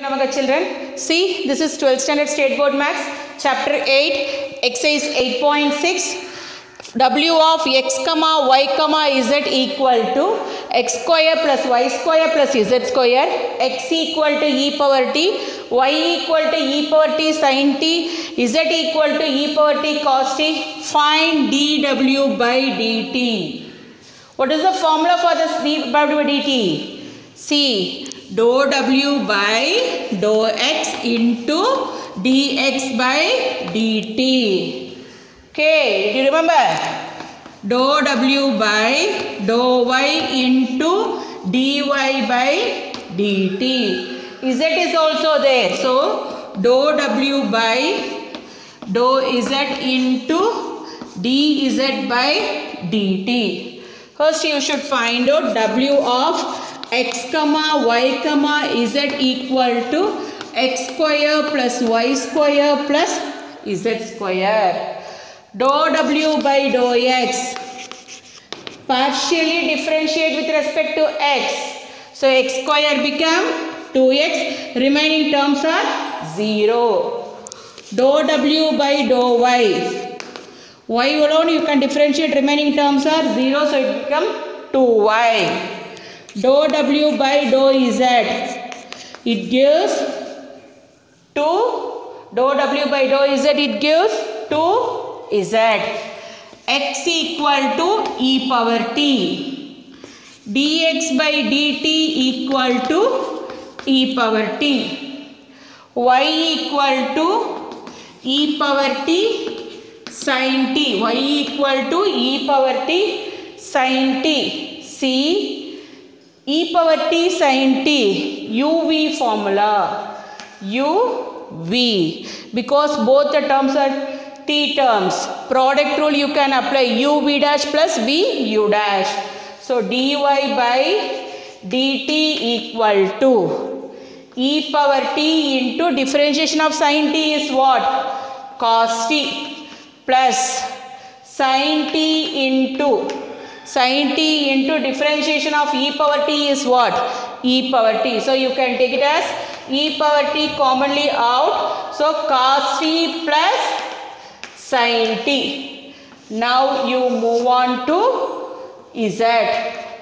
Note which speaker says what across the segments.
Speaker 1: namaga children. See, this is 12th standard state board maths chapter 8 exercise 8.6. W of x comma y comma z equal to x square plus y square plus z square, x equal to e power t, y equal to e power t sin t, z equal to e power t cos t. Find dw by dt. What is the formula for this d by dt? See, dou w by dou x into dx by dt. Okay, did you remember? Dou w by dou y into dy by dt. Z is also there. So, dou w by dou z into dz by dt. First, you should find out w of x comma y comma z equal to x square plus y square plus z square. Dou w by dou x, partially differentiate with respect to x. So x square become 2x, remaining terms are 0. Dou w by dou y, y alone you can differentiate, remaining terms are 0, so it become 2y. Dou w by dou z, it gives 2. Dou w by dou z, it gives 2z. X equal to e power t. Dx by dt equal to e power t. Y equal to e power t sin t. Y equal to e power t sin t. See, e power t sin t, uv formula, uv, because both the terms are t terms. Product rule you can apply, uv dash plus v u dash. So dy by dt equal to e power t into differentiation of sin t is what? Cos t plus sin t into differentiation of e power t is what? E power t. So you can take it as e power t commonly out. So cos t plus sin t. Now you move on to z.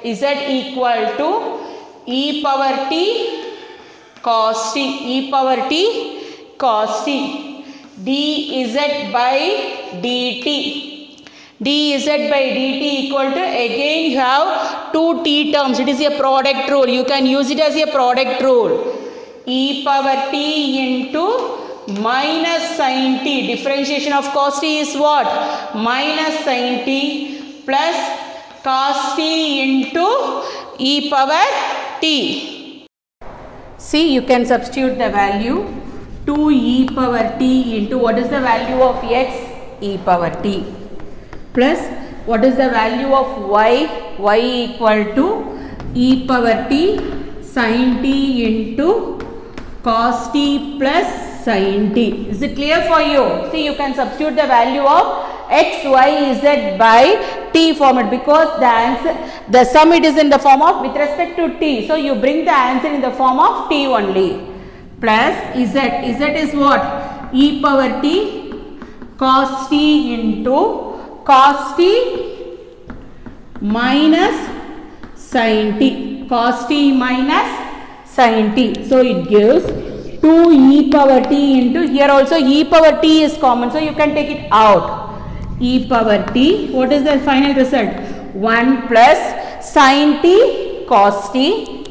Speaker 1: Z equal to e power t cos t. E power t cos t. dz by dt. dz by dt equal to, again you have two t terms. It is a product rule. You can use it as a product rule. E power t into minus sin t. Differentiation of cos t is what? Minus sin t plus cos t into e power t. See, you can substitute the value 2 e power t into what is the value of x? E power t. Plus what is the value of y? Y equal to e power t sin t into cos t plus sin t. Is it clear for you? See, you can substitute the value of x, y, z by t format, because the answer, the sum it is in the form of with respect to t. So you bring the answer in the form of t only. Plus z. Z is what? E power t cos t into cos t minus sin t. Cos t minus sin t. So it gives 2 e power t into, here also e power t is common, so you can take it out. E power t, what is the final result? 1 plus sin t cos t,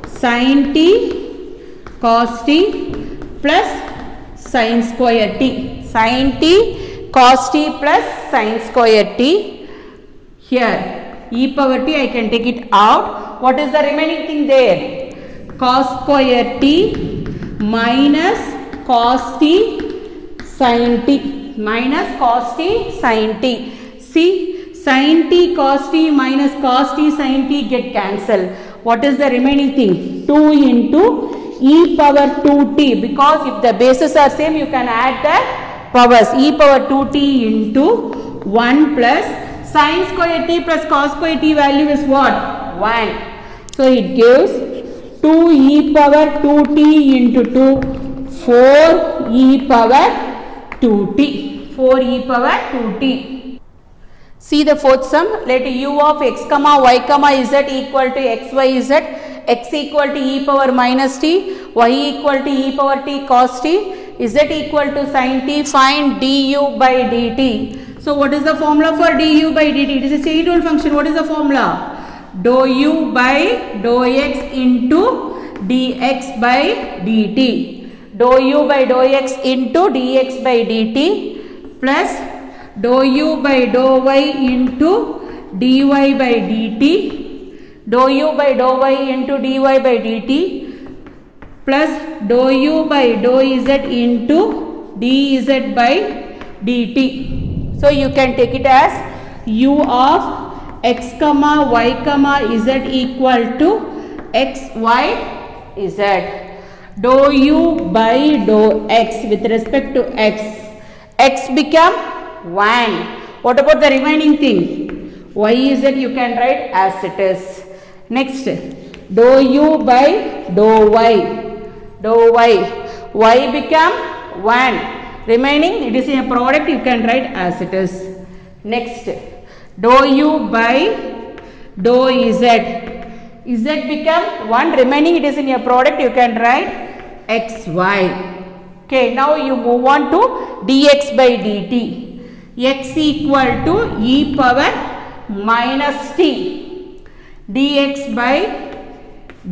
Speaker 1: sin t cos t plus sin square t. Sin t cos t plus sin square t. Here e power t I can take it out. What is the remaining thing there? Cos square t minus cos t sin t, minus cos t sin t. See, sin t cos t minus cos t sin t get cancelled. What is the remaining thing? 2 into e power 2t, because if the bases are same you can add the powers. E power 2t into 1 plus sin square t plus cos square t value is what? 1. So it gives 2 e power 2t into 2, 4 e power 2t. 4 e power 2t. See the fourth sum. Let u of x comma y comma z equal to x y z, x equal to e power minus t, y equal to e power t cos t, z equal to sin t. Find du by dt. So what is the formula for du by dt? It is a chain rule function. What is the formula? Dou u by dou x into dx by dt. Dou u by dou x into dx by dt plus dou u by dou y into dy by dt. Dou u by dou y into dy by dt plus dou u by dou z into dz by dt. So you can take it as u of x comma y comma z equal to x y z. Dou u by dou x with respect to x. X become 1. What about the remaining thing? Y z you can write as it is. Next, dou u by dou y. Dou y. Y become 1. Remaining, it is in a product, you can write as it is. Next, dou u by dou z. Z become 1. Remaining, it is in a product, you can write xy. Okay, now you move on to dx by dt. X equal to e power minus t. Dx by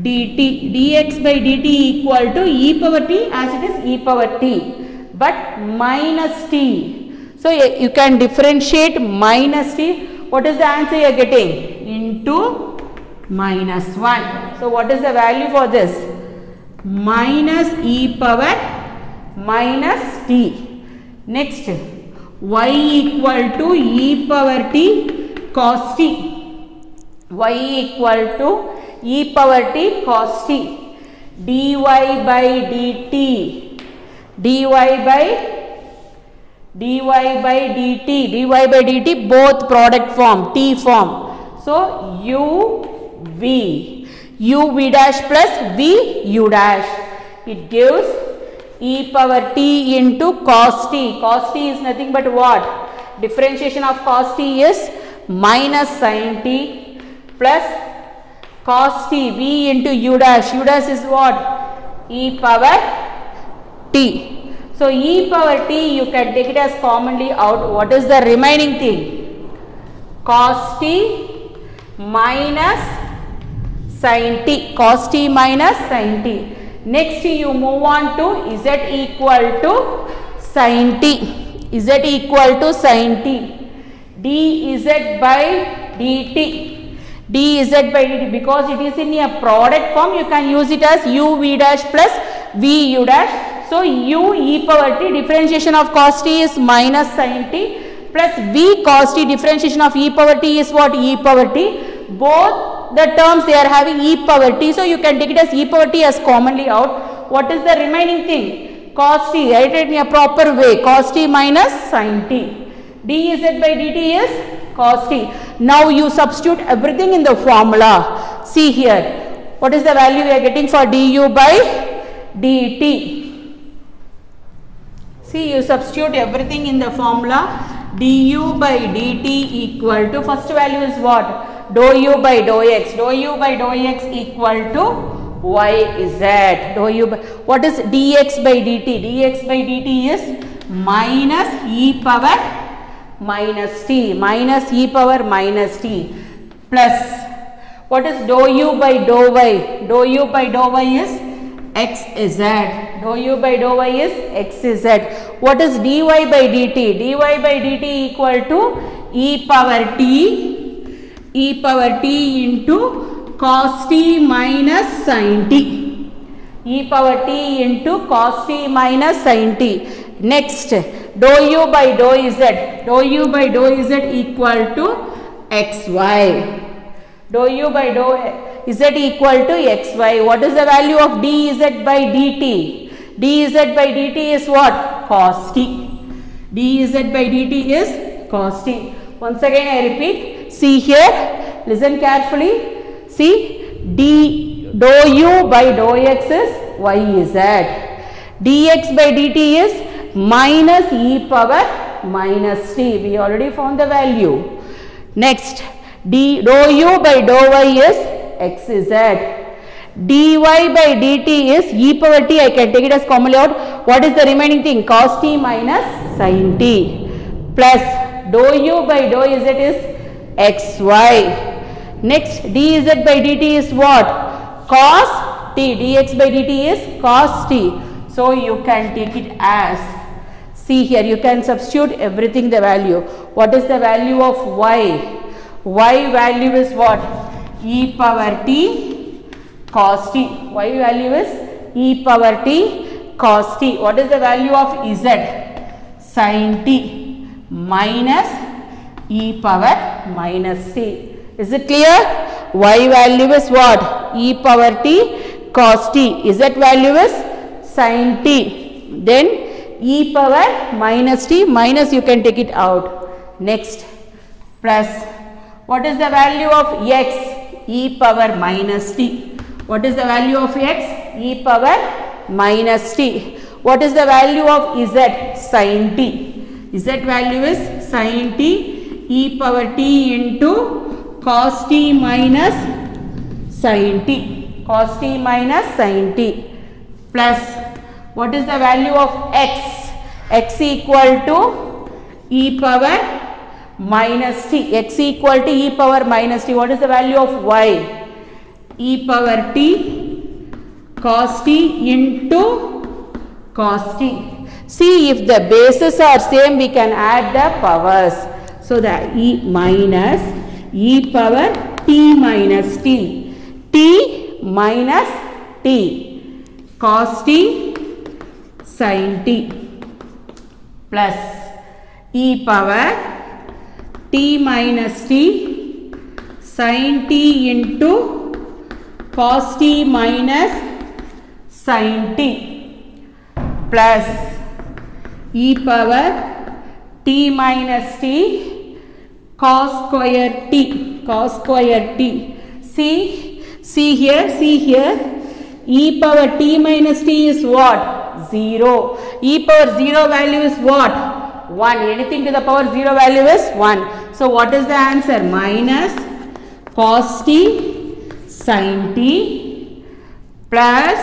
Speaker 1: dt. Dx by dt equal to e power t, as it is e power t, but minus t. So you can differentiate minus t. What is the answer you are getting? Into minus 1. So what is the value for this? Minus e power minus t. Next, y equal to e power t cos t. Y equal to e power t cos t. dy by dt. dy by dt both product form, t form. So uv dash plus vu dash. It gives e power t into cos t. Cos t is nothing but what? Differentiation of cos t is minus sin t plus cos t v into u dash. U dash is what? E power t. So e power t you can take it as commonly out. What is the remaining thing? Cos t minus sin t. Cos t minus sin t. Next you move on to z equal to sin t. Z equal to sin t. dz by dt. dz by dt, because it is in a product form, you can use it as uv dash plus vu dash. So u e power t, differentiation of cos t is minus sin t plus v cos t, differentiation of e power t is what? E power t. Both the terms they are having e power t, so you can take it as e power t as commonly out. What is the remaining thing? Cos t, write it in a proper way, cos t minus sin t. dz by dt is cos t. Now you substitute everything in the formula. See here, what is the value we are getting for du by dt? See, you substitute everything in the formula. Du by dt equal to, first value is what? Dou u by dou x. Dou u by dou x equal to yz. Dou u by, what is dx by dt? Dx by dt is minus e power minus t. Minus e power minus t plus, what is dou u by dou y? Dou u by dou y is xz. Dou u by dou y is xz. What is dy by dt? Dy by dt equal to e power t into cos t minus sin t. E power t into cos t minus sin t. Next, dou u by dou z. Dou u by dou z equal to xy. Dou u by dou z equal to xy. What is the value of dz by dt? dz by dt is what? Cos t. dz by dt is cos t. Once again I repeat. See here. Listen carefully. See, dou u by dou x is yz. dx by dt is minus e power minus t. We already found the value. Next, dou u by dou y is xz. dy by dt is e power t. I can take it as commonly out. What is the remaining thing? Cos t minus sin t plus dou u by dou z is xy. Next, dz by dt is what? Cos t. dx by dt is cos t. So you can take it as, see here, you can substitute everything the value. What is the value of y? Y value is what? E power t cos t. Y value is e power t cos t. What is the value of z? Sin t minus e power minus t. Is it clear? Y value is what? E power t cos t. Z value is sin t. Then e power minus t, minus you can take it out. Next, plus what is the value of x? E power minus t. What is the value of x? E power minus t. What is the value of z? Sin t. Z value is sin t e power t into cos t minus sin t. Cos t minus sin t plus what is the value of x? X equal to e power minus t. X equal to e power minus t. What is the value of y? E power t cos t into cos t. See, if the bases are same, we can add the powers. So that e minus e power t minus t. T minus t cos t sin t plus e power t minus t sin t into cos t minus sin t plus e power t minus t cos square t. Cos square t. See here, e power t minus t is what? 0. E power 0 value is what? 1. Anything to the power 0 value is 1. So what is the answer? Minus cos t sin t plus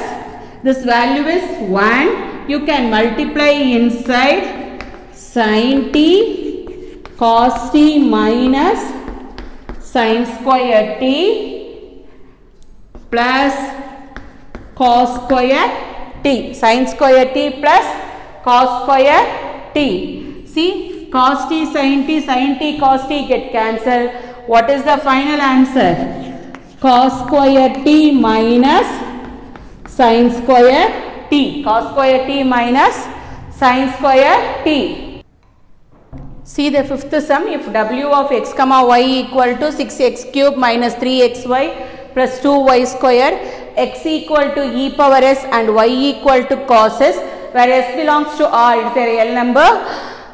Speaker 1: this value is 1. You can multiply inside sin t cos t minus sin square t plus cos square t. Sin square t plus cos square t. See, cos t sin t cos t get cancelled. What is the final answer? Cos square t minus sin square t. Cos square t minus sin square t. See the fifth sum. If w of x comma y equal to 6x cube minus 3xy plus 2y square, x equal to e power s and y equal to cos s, where s belongs to R, it is a real number.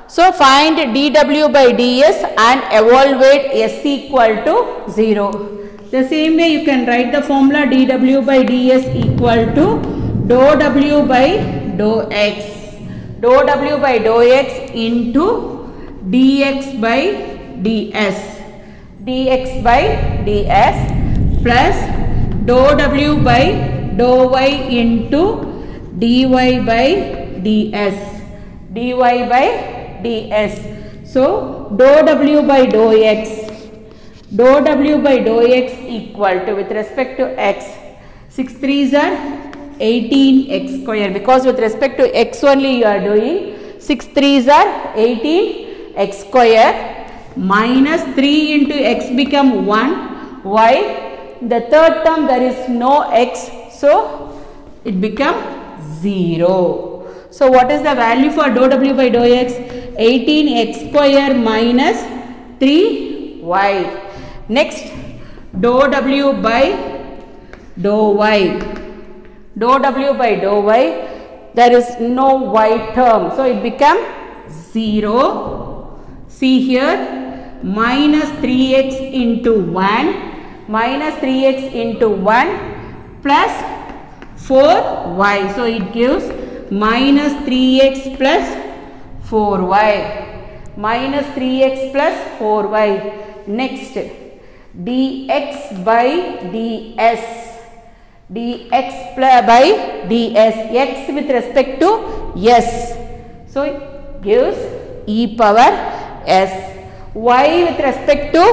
Speaker 1: So find dw by ds and evaluate s equal to 0. The same way you can write the formula dw by ds equal to dou w by dou x. Dou w by dou x into dx by ds. Dx by ds plus dou w by dou y into dy by ds. Dy by ds. So dou w by dou x. Dou w by dou x equal to, with respect to x, 6 3s are 18x square, because with respect to x only you are doing. 6 3s are 18x square minus 3 into x become 1. Why? The third term there is no x, so it become 0. So what is the value for dou w by dou x? 18x square minus 3y. Next, dou w by dou y. Dou w by dou y, there is no y term, so it become 0. See here, minus 3x into 1, minus 3x into 1 plus 4y. So it gives minus 3x plus 4y. Minus 3x plus 4y. Next, dx by ds. Dx by ds. X with respect to s. So it gives e power s. Y with respect to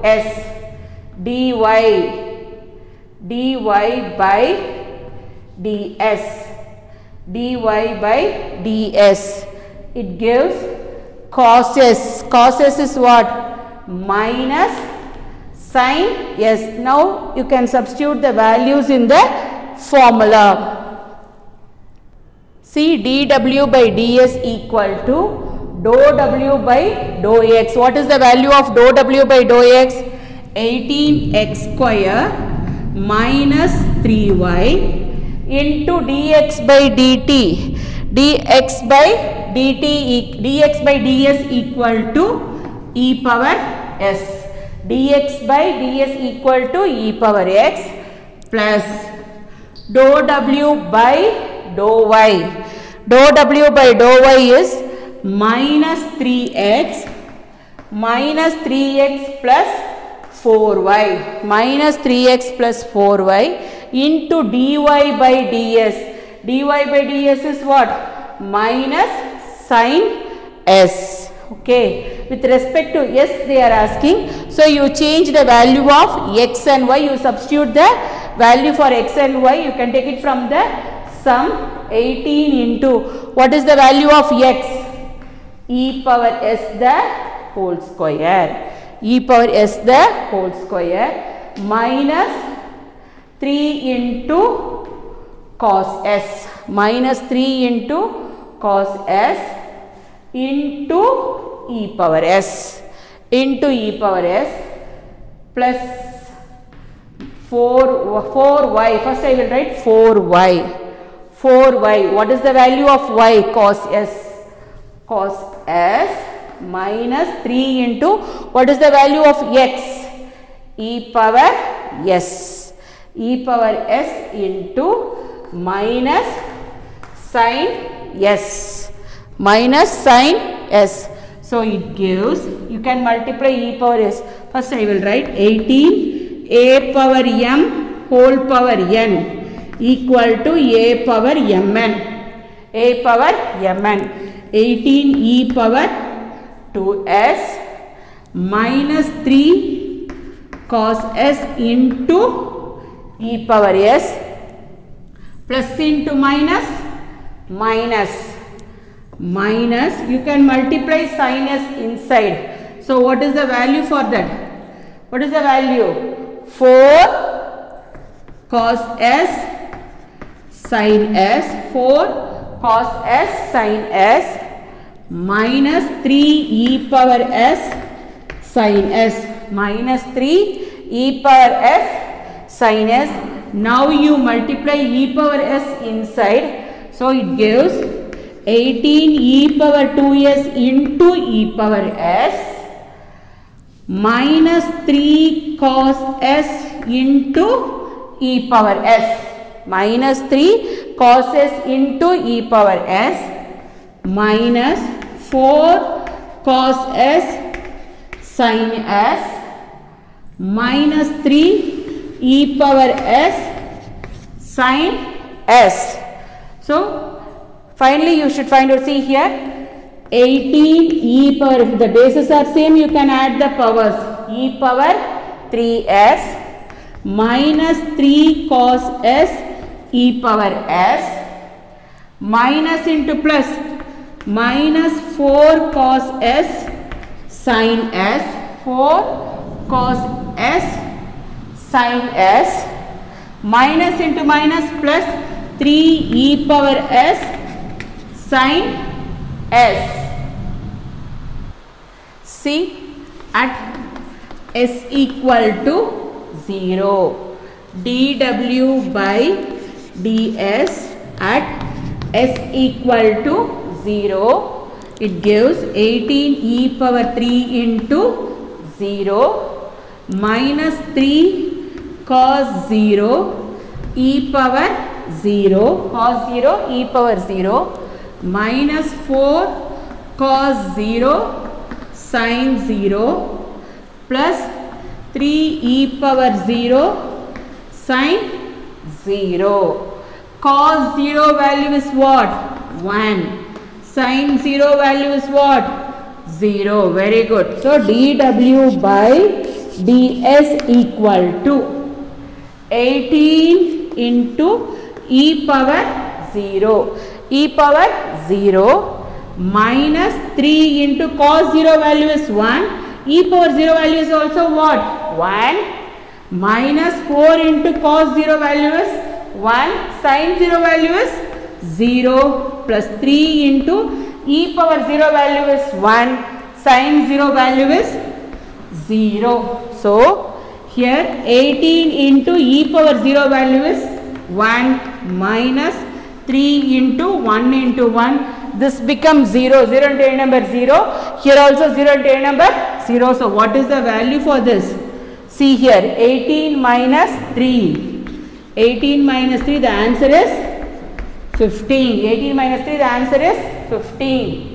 Speaker 1: s. dy. Dy by ds. Dy by ds. It gives cos s. Cos s is what? Minus sin s. Now you can substitute the values in the formula. See, dw by ds equal to dou w by dou x. What is the value of dou w by dou x? 18x square minus 3y into dx by dt. Dx by ds equal to e power s. Dx by ds equal to e power x plus dou w by dou y. Dou w by dou y is minus 3x plus 4y. Minus 3x plus 4y into dy by ds. Dy by ds is what? Minus sin s. Okay. With respect to s they are asking. So you change the value of x and y. You substitute the value for x and y. You can take it from the sum. 18 into what is the value of x? E power s the whole square. E power s the whole square minus 3 into cos s. Minus 3 into cos s into e power s. Into e power s plus 4y. First I will write 4y. 4y. What is the value of y? Cos s. Cos s minus 3 into what is the value of x? E power s. E power s into minus sin s. Minus sin s. So it gives, you can multiply e power s. First I will write 18 a power m whole power n equal to a power mn. A power mn. 18 e power 2s minus 3 cos s into e power s plus into minus minus. You can multiply sin s inside. So what is the value for that? What is the value? 4 cos s sin s. 4 cos s sin s minus 3 e power s sin s. Minus 3 e power s sin s. Now you multiply e power s inside. So it gives 18 e power 2s into e power s minus 3 cos s into e power s. Minus 3 cos s into e power s minus 4 cos s sin s minus 3 e power s sin s. So finally you should find out, see here 18 e power, if the bases are same you can add the powers. E power 3s minus 3 cos s e power s minus into plus minus 4 cos s sin s. 4 cos s sin s minus into minus plus 3 e power s sin s. See, at s equal to 0, dw by ds at s equal to 0, it gives 18 e power 3 into 0 minus 3 cos 0 e power 0 cos 0 e power 0 minus 4 cos 0 sin 0 plus 3 e power 0 sin 0. Cos 0 value is what? 1. Sin 0 value is what? 0. Very good. So dw by ds equal to 18 into e power 0. E power 0 minus 3 into cos 0 value is 1. E power 0 value is also what? 1. Minus 4 into cos 0 value is 1. Sin 0 value is 0 plus 3 into e power 0 value is 1. Sin 0 value is 0. So, here 18 into e power 0 value is 1 minus 3 into 1 into 1. This becomes 0. 0 into a number 0. Here also 0 into a number 0. So, what is the value for this? See here 18 minus 3. 18 minus 3, the answer is 15. 18 minus 3, the answer is 15.